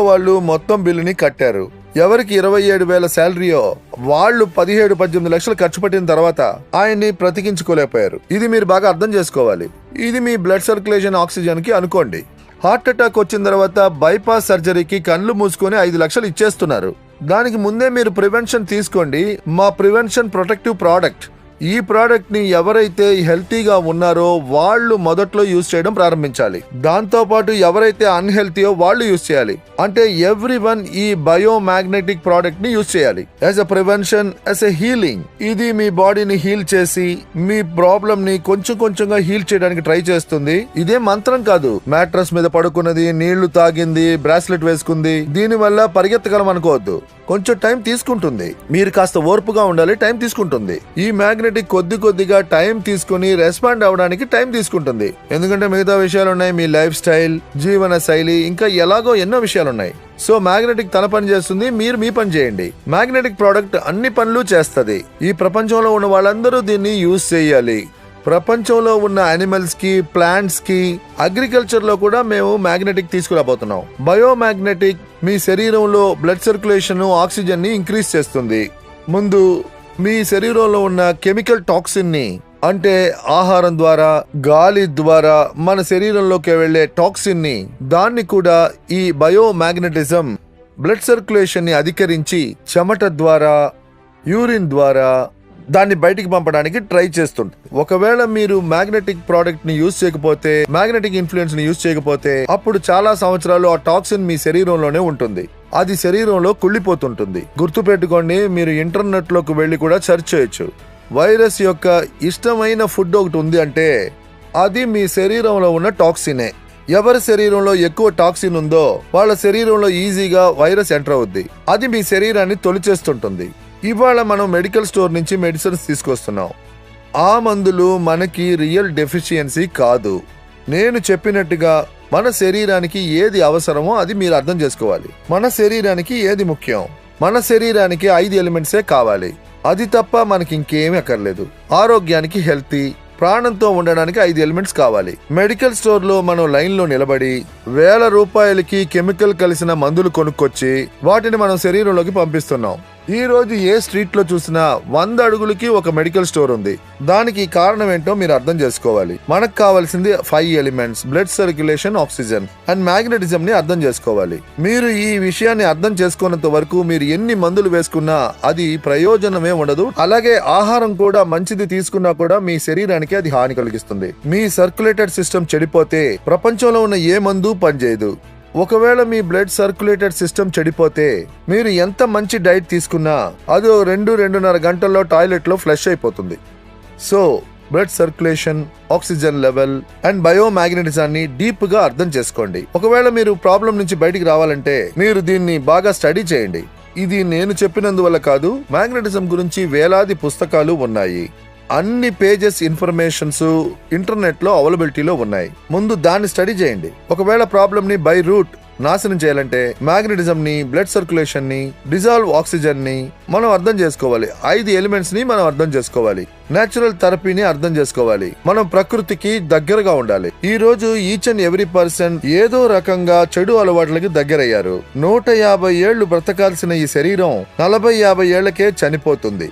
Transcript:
వాళ్ళు మొత్తం బిల్లుని కట్టారు. ఎవరికి 27,000 శాలరీయో వాళ్ళు 17-18 లక్షలు ఖర్చు పెట్టిన తర్వాత ఆయన్ని బ్రతికించుకోలేకపోయారు. ఇది మీరు బాగా అర్థం చేసుకోవాలి. ఇది మీ బ్లడ్ సర్క్యులేషన్ ఆక్సిజన్ కి అనుకోండి. హార్ట్ అటాక్ వచ్చిన తర్వాత బైపాస్ సర్జరీకి కళ్ళు మూసుకొని 5 లక్షలు ఇచ్చేస్తున్నారు. దానికి ముందే మీరు ప్రివెన్షన్ తీసుకోండి. మా ప్రివెన్షన్ ప్రొటెక్టివ్ ప్రోడక్ట్. ఈ ప్రోడక్ట్ ని ఎవరైతే హెల్తీగా ఉన్నారో వాళ్ళు మొదట్లో యూజ్ చేయడం ప్రారంభించాలి. దాంతో పాటు ఎవరైతే అన్హెల్తీయో వాళ్ళు యూజ్ చేయాలి. అంటే ఎవ్రీవన్ ఈ బయోమాగ్నెటిక్ ప్రోడక్ట్ ని యూజ్ చేయాలి as a prevention, as a healing. ఇది మీ బాడీని హీల్ చేసి మీ ప్రాబ్లం ని కొంచెం కొంచెంగా హీల్ చేయడానికి ట్రై చేస్తుంది. ఇదే మంత్రం కాదు. మ్యాట్రస్ మీద పడుకున్నది, నీళ్లు తాగింది, బ్రాస్లెట్ వేసుకుంది, దీని వల్ల పరిగెత్తగలం అనుకోవద్దు. కొంచెం టైం తీసుకుంటుంది. మీరు కాస్త ఓర్పుగా ఉండాలి. టైం తీసుకుంటుంది. ఈ మ్యాగ్నెటిక్ కొద్ది కొద్దిగా టైం తీసుకుని రెస్పాండ్ అవడానికి టైం తీసుకుంటుంది. ఎందుకంటే మిగతా విషయాలు ఉన్నాయి. మీ లైఫ్ స్టైల్, జీవన శైలి, ఇంకా ఎలాగో ఎన్నో విషయాలున్నాయి. సో మ్యాగ్నెటిక్ తన పని చేస్తుంది, మీరు మీ పని చేయండి. మ్యాగ్నెటిక్ ప్రోడక్ట్ అన్ని పనులు చేస్తుంది. ఈ ప్రపంచంలో ఉన్న వాళ్ళందరూ దీన్ని యూజ్ చేయాలి. ప్రపంచంలో ఉన్న యానిమల్స్ కి, ప్లాంట్స్ కి, అగ్రికల్చర్ లో కూడా మేము మ్యాగ్నెటిక్ తీసుకురాబోతున్నాం. బయోమాగ్నెటిక్ మీ శరీరంలో బ్లడ్ సర్క్యులేషన్, ఆక్సిజన్ ని ఇంక్రీజ్ చేస్తుంది. ముందు మీ శరీరంలో ఉన్న కెమికల్ టాక్సిన్ ని, అంటే ఆహారం ద్వారా, గాలి ద్వారా మన శరీరంలోకి వెళ్లే టాక్సిన్ ని, దాన్ని కూడా ఈ బయోమాగ్నెటిజం బ్లడ్ సర్క్యులేషన్ ని అధికరించి చెమట ద్వారా, యూరిన్ ద్వారా దాన్ని బయటికి పంపడానికి ట్రై చేస్తుంది. ఒకవేళ మీరు మ్యాగ్నెటిక్ ప్రోడక్ట్ ని యూజ్ చేయకపోతే, మ్యాగ్నెటిక్ ఇన్ఫ్లుయెన్స్ ని యూజ్ చేయకపోతే, అప్పుడు చాలా సంవత్సరాలు ఆ టాక్సిన్ మీ శరీరంలోనే ఉంటుంది. అది శరీరంలో కుళ్ళిపోతుంటుంది. గుర్తుపెట్టుకోండి, మీరు ఇంటర్నెట్ లోకి వెళ్లి కూడా సెర్చ్ చేయొచ్చు. వైరస్ యొక్క ఇష్టమైన ఫుడ్ ఒకటి ఉంది అంటే అది మీ శరీరంలో ఉన్న టాక్సినే. ఎవరి శరీరంలో ఎక్కువ టాక్సిన్ ఉందో వాళ్ళ శరీరంలో ఈజీగా వైరస్ ఎంటర్ అవుద్ది. అది మీ శరీరాన్ని తొలిచేస్తుంటుంది. ఇవాళ మనం మెడికల్ స్టోర్ నుంచి మెడిసిన్స్ తీసుకొస్తున్నాం. ఆ మందులు మనకి రియల్ డెఫిషియన్సీ కాదు. నేను చెప్పినట్టుగా మన శరీరానికి ఏది అవసరమో అది మీరు అర్థం చేసుకోవాలి. మన శరీరానికి ఏది ముఖ్యం? మన శరీరానికి 5 ఎలిమెంట్సే కావాలి. అది తప్ప మనకి ఇంకేమీ అక్కర్లేదు. ఆరోగ్యానికి హెల్తీ, ప్రాణంతో ఉండడానికి 5 ఎలిమెంట్స్ కావాలి. మెడికల్ స్టోర్ లో మనం లైన్ లో నిలబడి వేల రూపాయలకి కెమికల్ కలిసిన మందులు కొనుక్కొచ్చి వాటిని మనం శరీరంలోకి పంపిస్తున్నాం. ఈ రోజు ఏ స్ట్రీట్ లో చూసినా 100 అడుగులకి ఒక మెడికల్ స్టోర్ ఉంది. దానికి కారణం ఏంటో మీరు అర్థం చేసుకోవాలి. మనకు కావాల్సింది 5 elements: blood circulation, oxygen and magnetism ని అర్థం చేసుకోవాలి. మీరు ఈ విషయాన్ని అర్థం చేసుకున్నంత వరకు మీరు ఎన్ని మందులు వేసుకున్నా అది ప్రయోజనమే ఉండదు. అలాగే ఆహారం కూడా మంచిది తీసుకున్నా కూడా మీ శరీరానికి అది హాని కలిగిస్తుంది. మీ సర్క్యులేటెడ్ సిస్టమ్ చెడిపోతే ప్రపంచంలో ఉన్న ఏ మందు పనిచేయదు. ఒకవేళ మీ బ్లడ్ సర్క్యులేటెడ్ సిస్టమ్ చెడిపోతే మీరు ఎంత మంచి డైట్ తీసుకున్నా అది 2-2.5 గంటల్లో టాయిలెట్ లో ఫ్లష్ అయిపోతుంది. So blood circulation, oxygen level and బయోమాగ్నెటిజాన్ని డీప్ గా అర్థం చేసుకోండి. ఒకవేళ మీరు ప్రాబ్లం నుంచి బయటికి రావాలంటే మీరు దీన్ని బాగా స్టడీ చేయండి. ఇది నేను చెప్పినందువల్ల కాదు. మ్యాగ్నెటిజం గురించి వేలాది పుస్తకాలు ఉన్నాయి. అన్ని పేజెస్ ఇన్ఫర్మేషన్స్ ఇంటర్నెట్ లో అవైలబిలిటీలో ఉన్నాయి. ముందు దాన్ని స్టడీ చేయండి. ఒకవేళ ప్రాబ్లమ్ ని బై రూట్ నాశనం చేయాలంటే మ్యాగ్నెటిజం ని, బ్లడ్ సర్క్యులేషన్ ని, డిజాల్వ్ ఆక్సిజన్ ని మనం అర్థం చేసుకోవాలి. 5 ఎలిమెంట్స్ ని మనం అర్థం చేసుకోవాలి. నేచురల్ థెరపీని అర్థం చేసుకోవాలి. మనం ప్రకృతికి దగ్గరగా ఉండాలి. ఈ రోజు ఈచ్ అండ్ ఎవ్రీ పర్సన్ ఏదో రకంగా చెడు అలవాట్లకి దగ్గరయ్యారు. 150 ఏళ్లు బ్రతకాల్సిన ఈ శరీరం 40-50 ఏళ్లకే చనిపోతుంది.